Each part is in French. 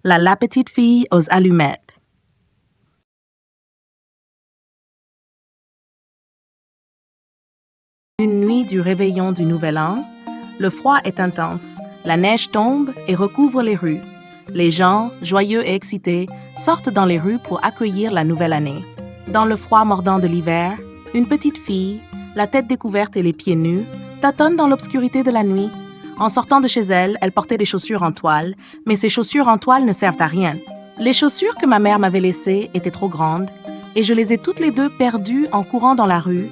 La petite fille aux allumettes. Une nuit du réveillon du Nouvel An, le froid est intense, la neige tombe et recouvre les rues. Les gens, joyeux et excités, sortent dans les rues pour accueillir la nouvelle année. Dans le froid mordant de l'hiver, une petite fille, la tête découverte et les pieds nus, tâtonne dans l'obscurité de la nuit. En sortant de chez elle, elle portait des chaussures en toile, mais ces chaussures en toile ne servent à rien. Les chaussures que ma mère m'avait laissées étaient trop grandes, et je les ai toutes les deux perdues en courant dans la rue,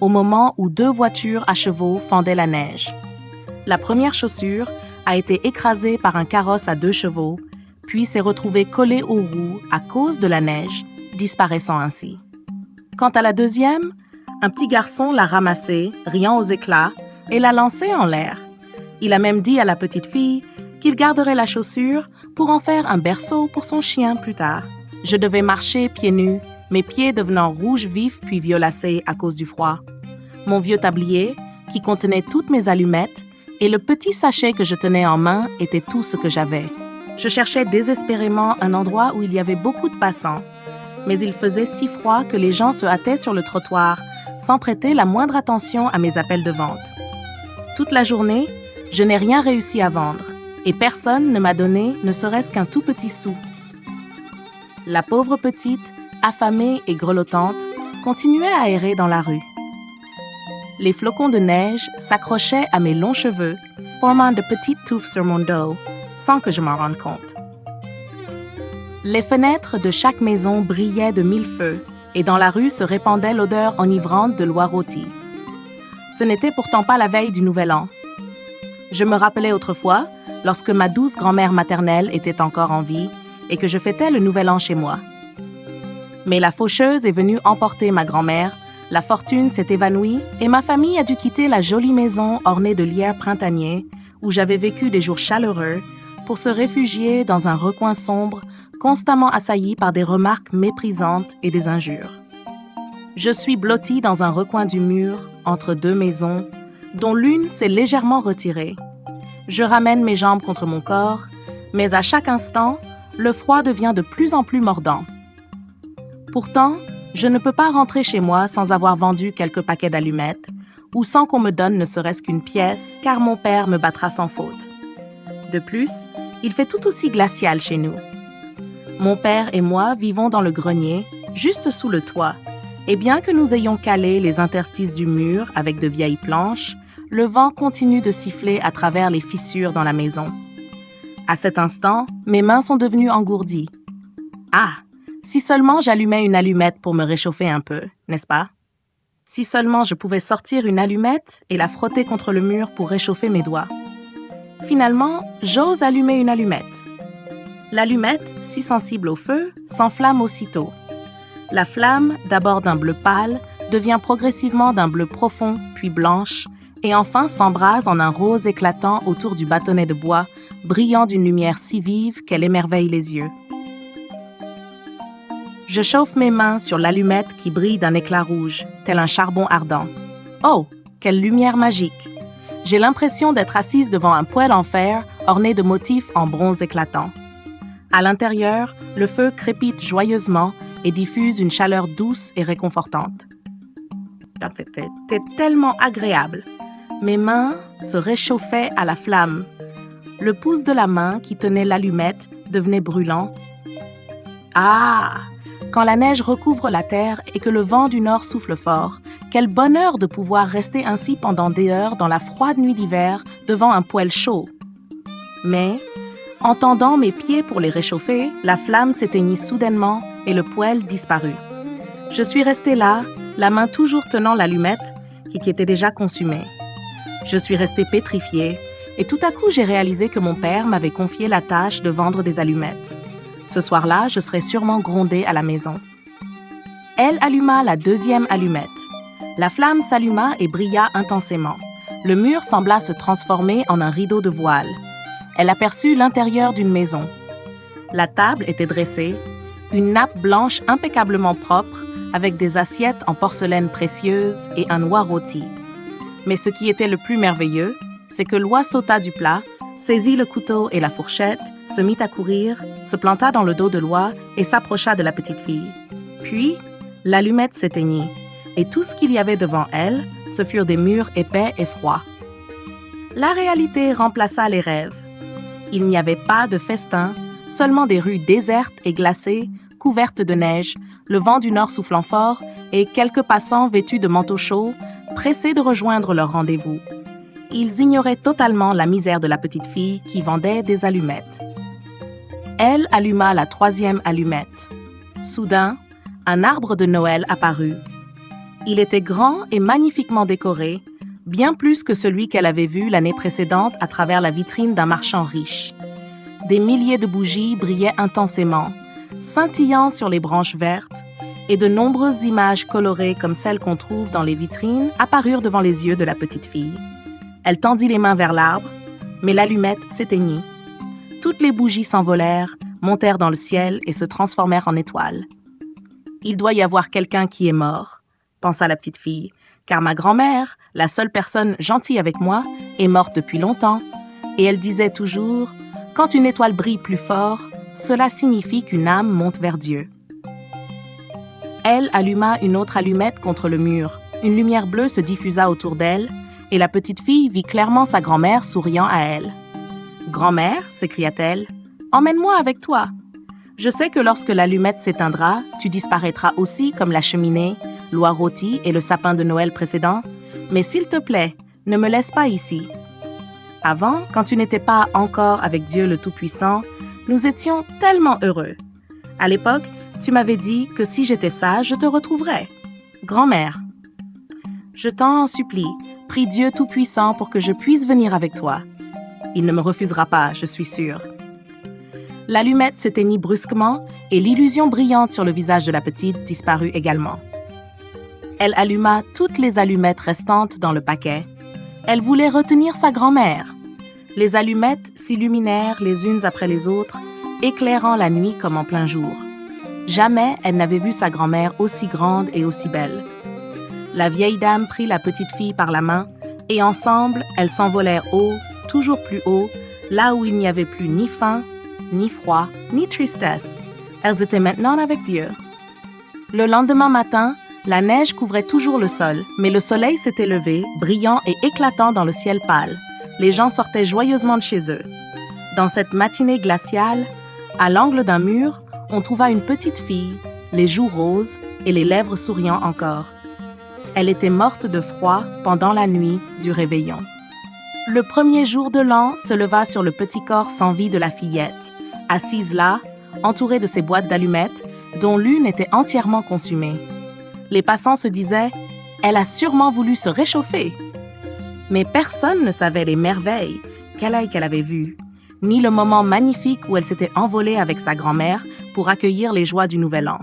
au moment où 2 voitures à chevaux fendaient la neige. La première chaussure a été écrasée par un carrosse à 2 chevaux, puis s'est retrouvée collée aux roues à cause de la neige, disparaissant ainsi. Quant à la deuxième, un petit garçon l'a ramassée, riant aux éclats, et l'a lancée en l'air. Il a même dit à la petite fille qu'il garderait la chaussure pour en faire un berceau pour son chien plus tard. Je devais marcher pieds nus, mes pieds devenant rouges vifs puis violacés à cause du froid. Mon vieux tablier, qui contenait toutes mes allumettes, et le petit sachet que je tenais en main étaient tout ce que j'avais. Je cherchais désespérément un endroit où il y avait beaucoup de passants, mais il faisait si froid que les gens se hâtaient sur le trottoir, sans prêter la moindre attention à mes appels de vente. Toute la journée, je n'ai rien réussi à vendre, et personne ne m'a donné ne serait-ce qu'un tout petit sou. La pauvre petite, affamée et grelottante, continuait à errer dans la rue. Les flocons de neige s'accrochaient à mes longs cheveux, formant de petites touffes sur mon dos, sans que je m'en rende compte. Les fenêtres de chaque maison brillaient de 1000 feux, et dans la rue se répandait l'odeur enivrante de l'oie rôtie. Ce n'était pourtant pas la veille du Nouvel An. Je me rappelais autrefois, lorsque ma douce grand-mère maternelle était encore en vie et que je fêtais le Nouvel An chez moi. Mais la faucheuse est venue emporter ma grand-mère, la fortune s'est évanouie et ma famille a dû quitter la jolie maison ornée de lierre printanier où j'avais vécu des jours chaleureux pour se réfugier dans un recoin sombre constamment assailli par des remarques méprisantes et des injures. Je suis blottie dans un recoin du mur entre 2 maisons dont l'une s'est légèrement retirée. Je ramène mes jambes contre mon corps, mais à chaque instant, le froid devient de plus en plus mordant. Pourtant, je ne peux pas rentrer chez moi sans avoir vendu quelques paquets d'allumettes ou sans qu'on me donne ne serait-ce qu'une pièce, car mon père me battra sans faute. De plus, il fait tout aussi glacial chez nous. Mon père et moi vivons dans le grenier, juste sous le toit, et bien que nous ayons calé les interstices du mur avec de vieilles planches, le vent continue de siffler à travers les fissures dans la maison. À cet instant, mes mains sont devenues engourdies. Ah! Si seulement j'allumais une allumette pour me réchauffer un peu, n'est-ce pas? Si seulement je pouvais sortir une allumette et la frotter contre le mur pour réchauffer mes doigts. Finalement, j'ose allumer une allumette. L'allumette, si sensible au feu, s'enflamme aussitôt. La flamme, d'abord d'un bleu pâle, devient progressivement d'un bleu profond, puis blanche, et enfin s'embrase en un rose éclatant autour du bâtonnet de bois, brillant d'une lumière si vive qu'elle émerveille les yeux. Je chauffe mes mains sur l'allumette qui brille d'un éclat rouge, tel un charbon ardent. Oh, quelle lumière magique! J'ai l'impression d'être assise devant un poêle en fer orné de motifs en bronze éclatant. À l'intérieur, le feu crépite joyeusement et diffuse une chaleur douce et réconfortante. C'était tellement agréable. Mes mains se réchauffaient à la flamme. Le pouce de la main qui tenait l'allumette devenait brûlant. Ah! Quand la neige recouvre la terre et que le vent du nord souffle fort, quel bonheur de pouvoir rester ainsi pendant des heures dans la froide nuit d'hiver devant un poêle chaud. Mais, en tendant mes pieds pour les réchauffer, la flamme s'éteignit soudainement et le poêle disparut. Je suis restée là, la main toujours tenant l'allumette qui était déjà consumée. Je suis restée pétrifiée et tout à coup j'ai réalisé que mon père m'avait confié la tâche de vendre des allumettes. Ce soir-là, je serais sûrement grondée à la maison. Elle alluma la 2e allumette. La flamme s'alluma et brilla intensément. Le mur sembla se transformer en un rideau de voile. Elle aperçut l'intérieur d'une maison. La table était dressée, une nappe blanche impeccablement propre, avec des assiettes en porcelaine précieuse et un oie rôti. Mais ce qui était le plus merveilleux, c'est que l'oie sauta du plat, saisit le couteau et la fourchette, se mit à courir, se planta dans le dos de l'oie et s'approcha de la petite fille. Puis, l'allumette s'éteignit, et tout ce qu'il y avait devant elle, ce furent des murs épais et froids. La réalité remplaça les rêves. Il n'y avait pas de festin, seulement des rues désertes et glacées, couvertes de neige, le vent du nord soufflant fort et quelques passants vêtus de manteaux chauds, pressés de rejoindre leur rendez-vous. Ils ignoraient totalement la misère de la petite fille qui vendait des allumettes. Elle alluma la 3e allumette. Soudain, un arbre de Noël apparut. Il était grand et magnifiquement décoré, bien plus que celui qu'elle avait vu l'année précédente à travers la vitrine d'un marchand riche. Des milliers de bougies brillaient intensément, scintillant sur les branches vertes, et de nombreuses images colorées comme celles qu'on trouve dans les vitrines apparurent devant les yeux de la petite fille. Elle tendit les mains vers l'arbre, mais l'allumette s'éteignit. Toutes les bougies s'envolèrent, montèrent dans le ciel et se transformèrent en étoiles. « Il doit y avoir quelqu'un qui est mort », pensa la petite fille, car ma grand-mère, la seule personne gentille avec moi, est morte depuis longtemps, et elle disait toujours « Quand une étoile brille plus fort, cela signifie qu'une âme monte vers Dieu. » Elle alluma une autre allumette contre le mur. Une lumière bleue se diffusa autour d'elle, et la petite fille vit clairement sa grand-mère souriant à elle. « Grand-mère, s'écria-t-elle, emmène-moi avec toi. Je sais que lorsque l'allumette s'éteindra, tu disparaîtras aussi comme la cheminée, l'oie rôtie et le sapin de Noël précédent, mais s'il te plaît, ne me laisse pas ici. Avant, quand tu n'étais pas encore avec Dieu le Tout-Puissant, nous étions tellement heureux. À l'époque, tu m'avais dit que si j'étais sage, je te retrouverais. Grand-mère, je t'en supplie, prie Dieu Tout-Puissant pour que je puisse venir avec toi. Il ne me refusera pas, je suis sûre. » L'allumette s'éteignit brusquement et l'illusion brillante sur le visage de la petite disparut également. Elle alluma toutes les allumettes restantes dans le paquet. Elle voulait retenir sa grand-mère. Les allumettes s'illuminèrent les unes après les autres, éclairant la nuit comme en plein jour. Jamais elle n'avait vu sa grand-mère aussi grande et aussi belle. La vieille dame prit la petite fille par la main et ensemble, elles s'envolèrent haut, toujours plus haut, là où il n'y avait plus ni faim, ni froid, ni tristesse. Elles étaient maintenant avec Dieu. Le lendemain matin, la neige couvrait toujours le sol, mais le soleil s'était levé, brillant et éclatant dans le ciel pâle. Les gens sortaient joyeusement de chez eux. Dans cette matinée glaciale, à l'angle d'un mur, on trouva une petite fille, les joues roses et les lèvres souriant encore. Elle était morte de froid pendant la nuit du réveillon. Le premier jour de l'an se leva sur le petit corps sans vie de la fillette, assise là, entourée de ses boîtes d'allumettes, dont l'une était entièrement consumée. Les passants se disaient « Elle a sûrement voulu se réchauffer !» Mais personne ne savait les merveilles qu'elle avait vues, ni le moment magnifique où elle s'était envolée avec sa grand-mère pour accueillir les joies du Nouvel An.